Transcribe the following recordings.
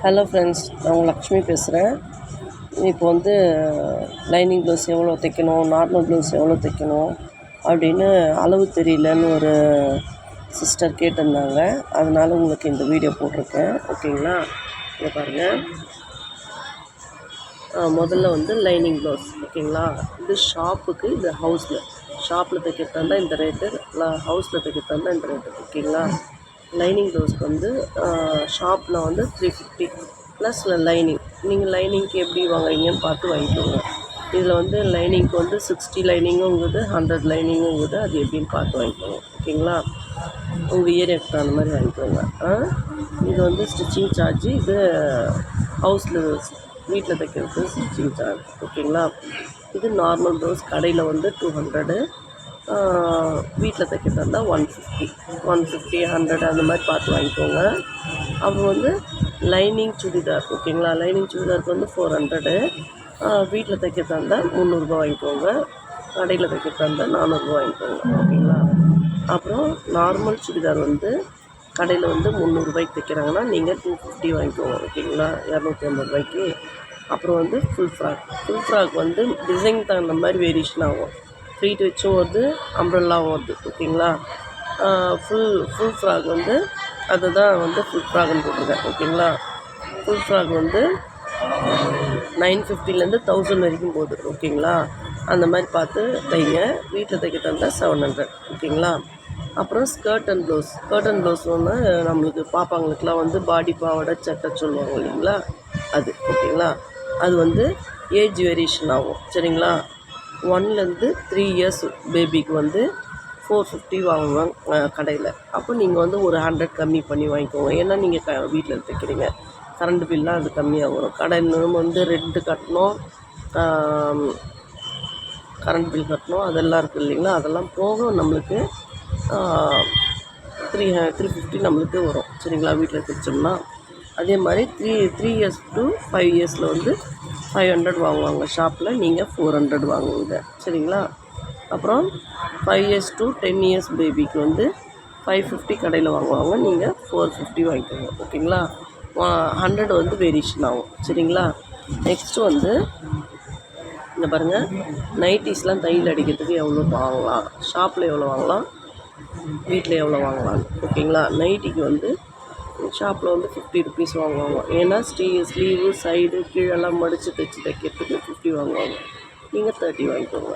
Hello friends, நான் உங்கள் லக்ஷ்மி பேசுகிறேன். இப்போ வந்து லைனிங் ப்ளவுஸ் எவ்வளோ தைக்கணும், நார்மல் ப்ளவுஸ் எவ்வளோ தைக்கணும் அப்படின்னு அளவு தெரியலன்னு ஒரு சிஸ்டர் கேட்டிருந்தாங்க. அதனால் உங்களுக்கு இந்த வீடியோ போட்டிருக்கேன். ஓகேங்களா? இதை பாருங்கள். முதல்ல வந்து லைனிங் ப்ளவுஸ். ஓகேங்களா? இது ஷாப்புக்கு, இது ஷாப்பில் தைக்கிறதா இருந்தால் இந்த ரேட்டு, ஹவுஸில் தைக்கிறதா இருந்தால் இந்த ரேட்டு. ஓகேங்களா? லைனிங் ப்ளவுஸ்க்கு வந்து ஷாப்பில் வந்து 350 ப்ளஸ் லைனிங். நீங்கள் லைனிங்க்கு எப்படி வாங்குறீங்கன்னு பார்த்து வாங்கிக்கோங்க. இதில் வந்து லைனிங்க்கு வந்து 60 லைனிங்குங்குது, 100 லைனிங்குங்குது. அது எப்படின்னு பார்த்து வாங்கிக்கோங்க. ஓகேங்களா? உங்கள் ஏரியாவுக்கு தகுந்த மாதிரி வாங்கிக்கோங்க. இது வந்து ஸ்டிச்சிங் சார்ஜு. இது ஹவுஸில் வீட்டில் தைக்கிறது ஸ்டிச்சிங் சார்ஜ். ஓகேங்களா? இது நார்மல் ப்ளவுஸ் கடையில் வந்து 200, வீட்டில் தைக்கிறதா இருந்தால் 150, 100 அந்த மாதிரி பார்த்து வாங்கிக்கோங்க. அப்புறம் வந்து லைனிங் சுடிதார். ஓகேங்களா? லைனிங் சுடிதாருக்கு வந்து 400, வீட்டில் தைக்கிறதா இருந்தால் 300 வாங்கிக்கோங்க. கடையில் தைக்கிறதா இருந்தால் 400 வாங்கிக்கோங்க. ஓகேங்களா? அப்புறம் நார்மல் சுடிதார் வந்து கடையில் வந்து 300 தைக்கிறாங்கன்னா நீங்கள் 250 வாங்கிக்கோங்க. ஓகேங்களா? 250. அப்புறம் வந்து ஃபுல் ஃப்ராக் வந்து டிசைன் தகுந்த மாதிரி வேரியேஷன் ஆகும். ஃப்ளீட் வச்சும் வருது, அம்ப்ரெல்லாவும் வருது. ஓகேங்களா? ஃபுல் ஃப்ராக் வந்து அதுதான் வந்து ஃபுல் ஃப்ராக்னு போட்டிருக்கேன். ஓகேங்களா? ஃபுல் ஃப்ராக் வந்து 950லேருந்து 1000 வரைக்கும் போகுது. ஓகேங்களா? அந்த மாதிரி பார்த்து தைங்க. வீட்டில் தைக்க தந்தால் 700. ஓகேங்களா? அப்புறம் ஸ்கர்ட் அண்ட் ப்ளவுஸ் வந்து நம்மளுக்கு பாப்பாங்களுக்கெலாம் வந்து பாடி பாவாடை சட்டை சொல்லுவாங்க இல்லைங்களா? அது. ஓகேங்களா? அது வந்து ஏஜ் வேரியேஷன் ஆகும். சரிங்களா? 1லேருந்து 3 இயர்ஸ் பேபிக்கு வந்து 450 வாங்குவாங்க கடையில். அப்போ நீங்கள் வந்து ஒரு 100 கம்மி பண்ணி வாங்கிக்கோங்க. ஏன்னா நீங்கள் வீட்டில் தைக்கிறீங்க. கரண்ட் பில்லாம் அது கம்மியாக வரும். கடையில் வந்து ரெண்ட் கட்டணும், கரண்ட் பில் கட்டணும், அதெல்லாம் இருக்குது இல்லைங்களா? அதெல்லாம் போக நம்மளுக்கு 350 நம்மளுக்கு வரும். சரிங்களா? வீட்டில் தைச்சோம்னா அதே மாதிரி 3 இயர்ஸ் to 5 இயர்ஸில் வந்து 500 வாங்குவாங்க ஷாப்பில். நீங்கள் 400 வாங்குவீங்க. சரிங்களா? அப்புறம் 5 இயர்ஸ் to 10 இயர்ஸ் பேபிக்கு வந்து 550 கடையில் வாங்குவாங்க. நீங்கள் 450 வாங்கிக்கோங்க. ஓகேங்களா? 100 வந்து வேரியேஷன் ஆகும். சரிங்களா? நெக்ஸ்ட்டு வந்து இங்கே பாருங்கள், நைட்டிஸ்லாம் தையல் அடிக்கிறதுக்கு எவ்வளோ வாங்கலாம், ஷாப்பில் எவ்வளோ வாங்கலாம், வீட்டில் எவ்வளோ வாங்கலாம். ஓகேங்களா? நைட்டிக்கு வந்து ஷாப்பில் வந்து 50 ருபீஸ் வாங்குவாங்க. ஏன்னா ஸ்லீவு சைடு கீழெல்லாம் மடித்து தைக்கிறதுக்கு 50 வாங்குவாங்க. நீங்கள் 30 வாங்கிக்கோங்க.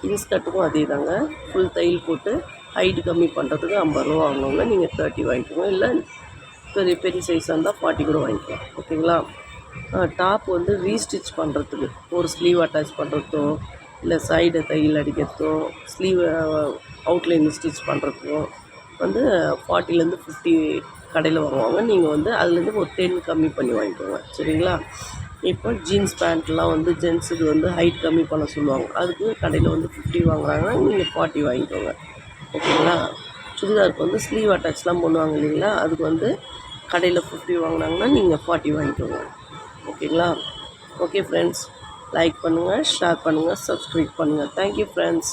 இன்ஸ்கர்ட்டுக்கும் அதே தாங்க. ஃபுல் தையல் போட்டு ஹைட்டு கம்மி பண்ணுறதுக்கு 50 ரூபா வாங்குவாங்க. நீங்கள் 30 வாங்கிக்கோங்க. இல்லை பெரிய சைஸாக இருந்தால் 40 கூட வாங்கிக்கலாம். ஓகேங்களா? டாப் வந்து ரீஸ்டிச் பண்ணுறதுக்கு, ஒரு ஸ்லீவ் அட்டாச் பண்ணுறதோ, இல்லை சைடு தையல் அடிக்கிறதோ, ஸ்லீவ் அவுட்லைன் ஸ்டிச் பண்ணுறதுக்கோ வந்து 40லேருந்து 50 கடையில் வாங்குவாங்க. நீங்கள் வந்து அதுலேருந்து ஒரு 10 கம்மி பண்ணி வாங்கிக்கோங்க. சரிங்களா? இப்போ ஜீன்ஸ் பேண்ட்லாம் வந்து ஜென்ஸுக்கு வந்து ஹைட் கம்மி பண்ண சொல்லுவாங்க. அதுக்கு கடையில் வந்து 50 வாங்குறாங்கன்னா நீங்கள் 40 வாங்கிக்கோங்க. ஓகேங்களா? சுடிதாருக்கு வந்து ஸ்லீவ் அட்டாச்லாம் பண்ணுவாங்க இல்லைங்களா? அதுக்கு வந்து கடையில் 50 வாங்கினாங்கன்னா நீங்கள் 40 வாங்கிக்கோங்க. ஓகேங்களா? ஓகே ஃப்ரெண்ட்ஸ், லைக் பண்ணுங்கள், ஷேர் பண்ணுங்கள், சப்ஸ்கிரைப் பண்ணுங்கள். Thank you friends.